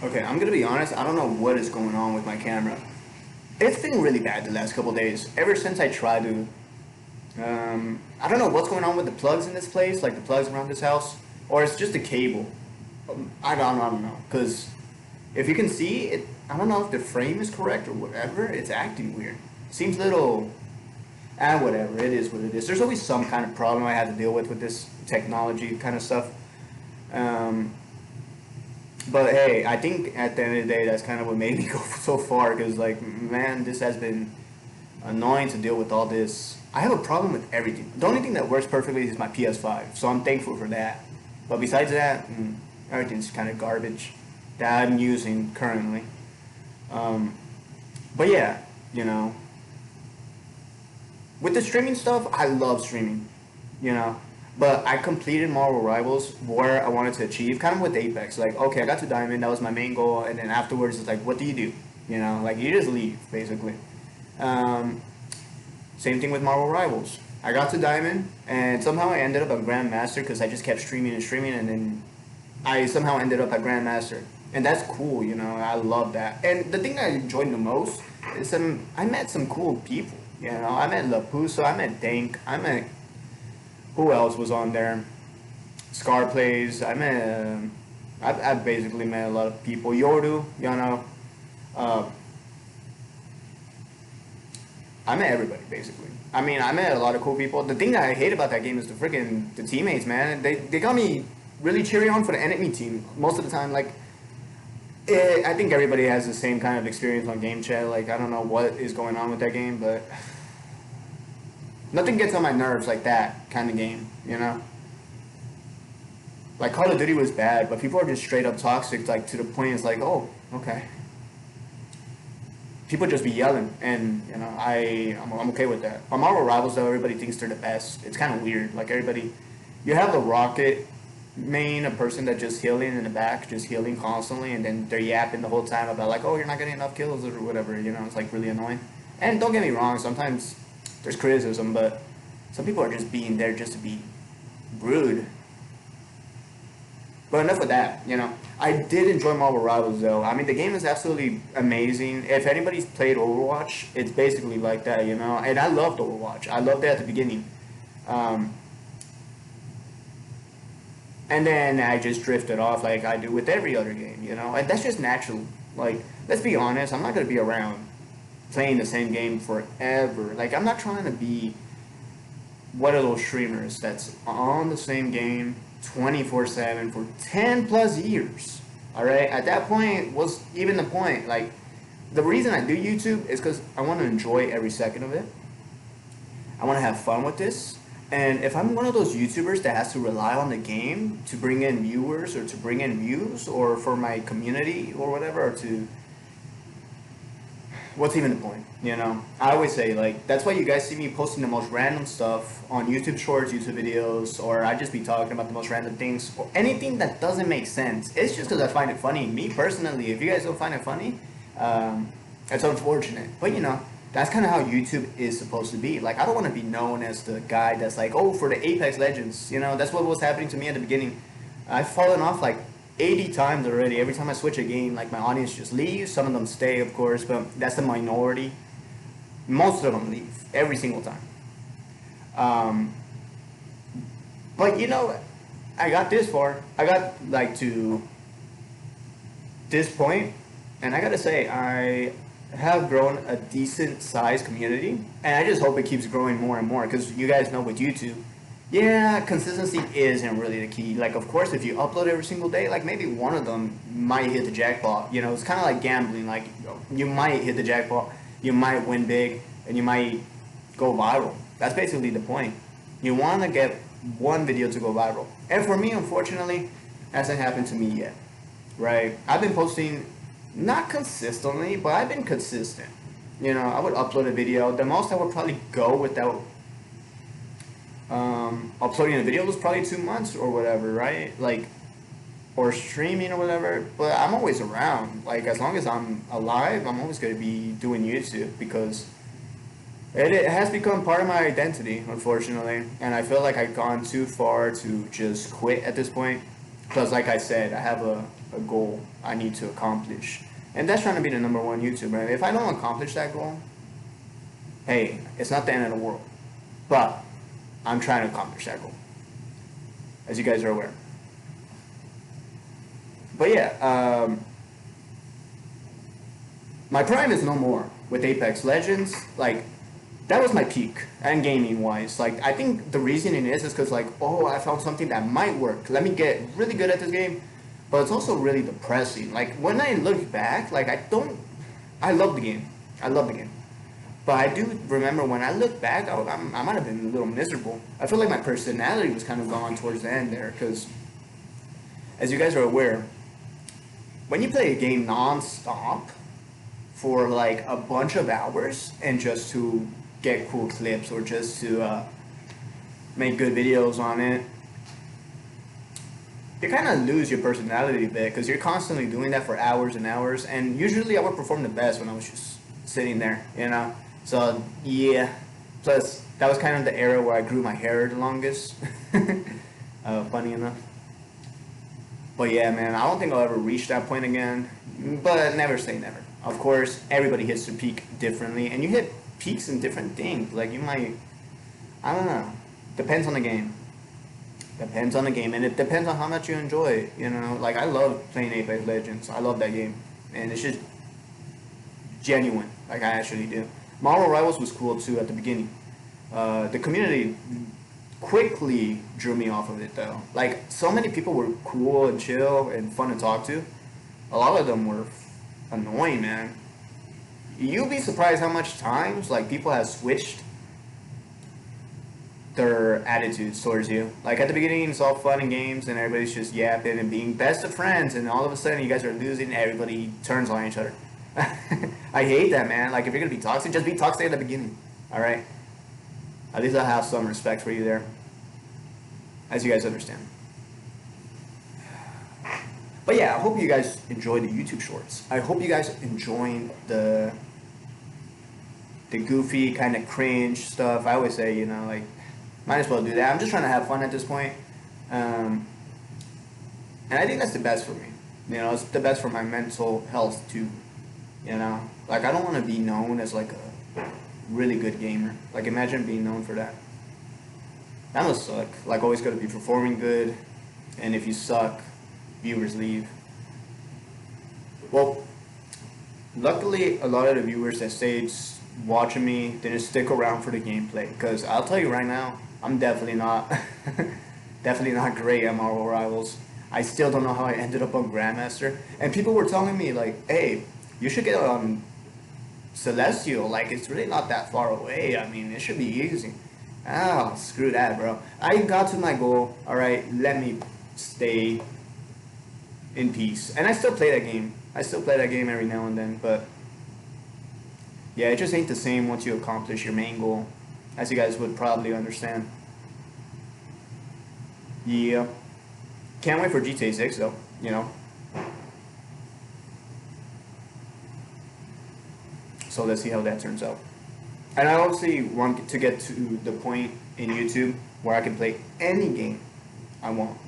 Okay, I'm gonna be honest, I don't know what is going on with my camera. It's been really bad the last couple days. Ever since I tried to, I don't know what's going on with the plugs in this place, like the plugs around this house, or it's just a cable. I don't know. Because if you can see it, I don't know if the frame is correct or whatever, it's acting weird. Seems little, whatever, it is what it is. There's always some kind of problem I had to deal with this technology kind of stuff. Um, But hey, I think at the end of the day, that's kind of what made me go so far. Because like, man, this has been annoying to deal with all this. I have a problem with everything. The only thing that works perfectly is my PS5, so I'm thankful for that. But besides that, everything's kind of garbage that I'm using currently. Um, but yeah, you know, with the streaming stuff, I love streaming. You know, but I completed Marvel Rivals where I wanted to achieve, kind of with Apex. Like, okay, I got to Diamond, that was my main goal, and then afterwards, it's like, what do you do? You know, like you just leave basically. Um, Same thing with Marvel Rivals. I got to Diamond, and somehow I ended up at Grandmaster because I just kept streaming and streaming, and then I somehow ended up at Grandmaster, and that's cool. You know, I love that. And the thing I enjoyed the most is I met some cool people. You know, I met Lapuso, I met Dank, I met who else was on there? Scar plays. I met. I basically met a lot of people. Yordu, you know. Uh, I met everybody basically. I mean, I met a lot of cool people. The thing that I hate about that game is the teammates, man. They got me really cheering on for the enemy team most of the time. Like, I think everybody has the same kind of experience on game chat. Like, I don't know what is going on with that game, but nothing gets on my nerves like that kind of game. You know. Like Call of Duty was bad, but people are just straight up toxic, like to the point it's like, oh, okay. People just be yelling, and you know, I'm okay with that. On Marvel Rivals, though, everybody thinks they're the best. It's kind of weird. Like everybody, you have a rocket main, a person that just healing in the back, just healing constantly, and then they're yapping the whole time about like, oh, you're not getting enough kills or whatever. You know, it's like really annoying. And don't get me wrong, sometimes there's criticism, but some people are just being there just to be rude. But enough of that, you know. I did enjoy Marvel Rivals though. I mean, the game is absolutely amazing. If anybody's played Overwatch, it's basically like that, you know. And I loved Overwatch. I loved it at the beginning. Um, and then I just drifted off like I do with every other game, you know. And that's just natural. Like, let's be honest, I'm not going to be around playing the same game forever. Like, I'm not trying to be one of those streamers that's on the same game 24/7 for 10 plus years. All right, at that point, was even the point? Like, the reason I do YouTube is because I want to enjoy every second of it. I want to have fun with this. And if I'm one of those YouTubers that has to rely on the game to bring in viewers or to bring in views or for my community or whatever, or to what's even the point? You know, I always say like that's why you guys see me posting the most random stuff on YouTube Shorts, YouTube videos, or I just be talking about the most random things or anything that doesn't make sense. It's just because I find it funny. Me personally, if you guys don't find it funny, it's unfortunate. But you know, that's kind of how YouTube is supposed to be. Like I don't want to be known as the guy that's like, oh, for the Apex Legends. You know, that's what was happening to me at the beginning. I've fallen off like 80 times already. Every time I switch a game, like my audience just leaves. Some of them stay, of course, but that's the minority. Most of them leave every single time. Um, but you know, I got this far. I got like to this point, and I gotta say, I have grown a decent sized community, and I just hope it keeps growing more and more. Because you guys know with YouTube, yeah, consistency isn't really the key. Like, of course, if you upload every single day, like maybe one of them might hit the jackpot. You know, it's kind of like gambling. Like, you might hit the jackpot, you might win big, and you might go viral. That's basically the point. You want to get one video to go viral. And for me, unfortunately, hasn't happened to me yet. Right? I've been posting not consistently, but I've been consistent. You know, I would upload a video. The most I would probably go without uploading a video was probably 2 months or whatever, right? Like, or streaming or whatever. But I'm always around. Like, as long as I'm alive, I'm always going to be doing YouTube because it has become part of my identity, unfortunately. And I feel like I've gone too far to just quit at this point. Because, like I said, I have a goal I need to accomplish. And that's trying to be the number one YouTuber. If I don't accomplish that goal, hey, it's not the end of the world. But I'm trying to accomplish that goal, as you guys are aware. But yeah, my prime is no more with Apex Legends. Like, that was my peak, and gaming wise. Like, I think the reasoning is because, like, oh, I found something that might work. Let me get really good at this game. But it's also really depressing. Like, when I look back, like, I love the game. I love the game. But I do remember when I look back, I might have been a little miserable. I feel like my personality was kind of gone towards the end there, because, as you guys are aware, when you play a game non-stop for like a bunch of hours and just to get cool clips or just to make good videos on it, you kind of lose your personality a bit because you're constantly doing that for hours and hours. And usually I would perform the best when I was just sitting there, you know? So, yeah. Plus, that was kind of the era where I grew my hair the longest. Funny enough. But yeah, man, I don't think I'll ever reach that point again. But never say never. Of course, everybody hits their peak differently. And you hit peaks in different things. Like, you might... I don't know. Depends on the game. Depends on the game. And it depends on how much you enjoy it, you know? Like, I love playing Apex Legends. I love that game. And it's just genuine. Like, I actually do. Marvel Rivals was cool, too, at the beginning. The community quickly drew me off of it, though. Like, so many people were cool and chill and fun to talk to. A lot of them were annoying, man. You'd be surprised how much times, like, people have switched their attitudes towards you. Like, at the beginning, it's all fun and games, and everybody's just yapping and being best of friends, and all of a sudden, you guys are losing, everybody turns on each other. I hate that, man. Like, if you're gonna be toxic, just be toxic at the beginning, alright? At least I have some respect for you there, as you guys understand. But yeah, I hope you guys enjoyed the YouTube shorts. I hope you guys enjoying the goofy, kind of cringe stuff. I always say, you know, like, might as well do that. I'm just trying to have fun at this point. And I think that's the best for me. You know, it's the best for my mental health, too. You know? Like, I don't want to be known as, like, a really good gamer. Like, imagine being known for that. That must suck. Like, always got to be performing good. And if you suck, viewers leave. Well, luckily, a lot of the viewers that stayed watching me didn't stick around for the gameplay. Because I'll tell you right now, I'm definitely not definitely not great at Marvel Rivals. I still don't know how I ended up on Grandmaster. And people were telling me, like, hey, you should get on Celestial. Like, it's really not that far away. I mean, it should be easy. Oh, screw that, bro. I got to my goal. Alright, let me stay in peace. And I still play that game. I still play that game every now and then, but yeah, it just ain't the same once you accomplish your main goal, as you guys would probably understand. Yeah. Can't wait for GTA 6, though, you know. So let's see how that turns out. And I obviously want to get to the point in YouTube where I can play any game I want.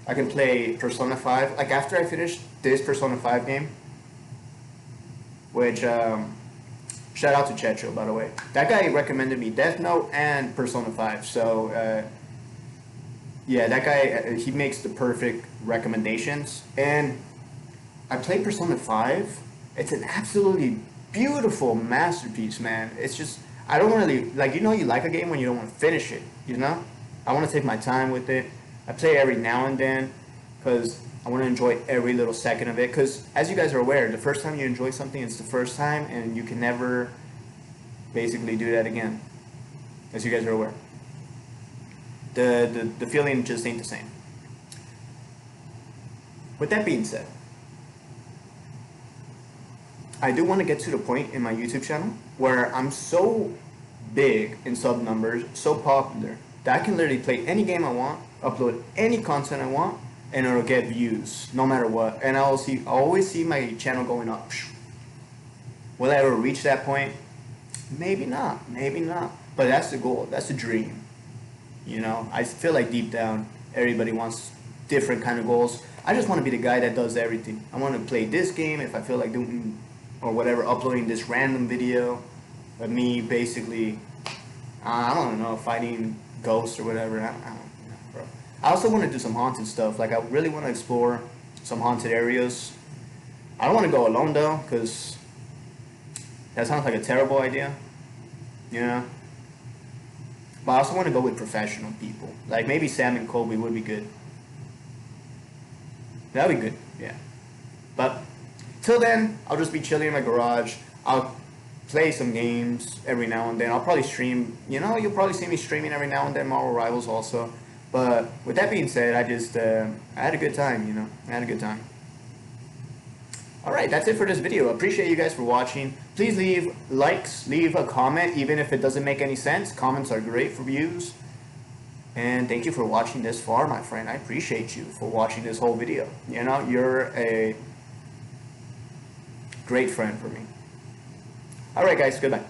I can play Persona 5. Like, after I finish this Persona 5 game, which, shout out to Checho, by the way. That guy recommended me Death Note and Persona 5. So, yeah, that guy, he makes the perfect recommendations. And I played Persona 5. It's an absolutely beautiful masterpiece, man. It's just, I don't really, like, you know, you like a game when you don't want to finish it, you know? I want to take my time with it. I play every now and then because I want to enjoy every little second of it. Because, as you guys are aware, the first time you enjoy something, it's the first time, and you can never basically do that again. As you guys are aware. The feeling just ain't the same. With that being said, I do want to get to the point in my YouTube channel where I'm so big in sub numbers, so popular, that I can literally play any game I want, upload any content I want, and it'll get views, no matter what. And I'll always see my channel going up. Will I ever reach that point? Maybe not, maybe not. But that's the goal, that's the dream. You know, I feel like deep down, everybody wants different kind of goals. I just want to be the guy that does everything. I want to play this game if I feel like doing or whatever, uploading this random video of me basically, I don't know, fighting ghosts or whatever. I don't know, bro. I also want to do some haunted stuff. Like I really want to explore some haunted areas. I don't want to go alone though, because that sounds like a terrible idea. Yeah. But I also want to go with professional people. Like maybe Sam and Colby would be good. That'd be good, yeah. But till then, I'll just be chilling in my garage. I'll play some games every now and then. I'll probably stream. You know, you'll probably see me streaming every now and then Marvel Rivals also. But with that being said, I had a good time, you know. I had a good time. Alright, that's it for this video. Appreciate you guys for watching. Please leave likes, leave a comment, even if it doesn't make any sense. Comments are great for views. And thank you for watching this far, my friend. I appreciate you for watching this whole video. You know, you're a great friend for me. Alright guys, goodbye.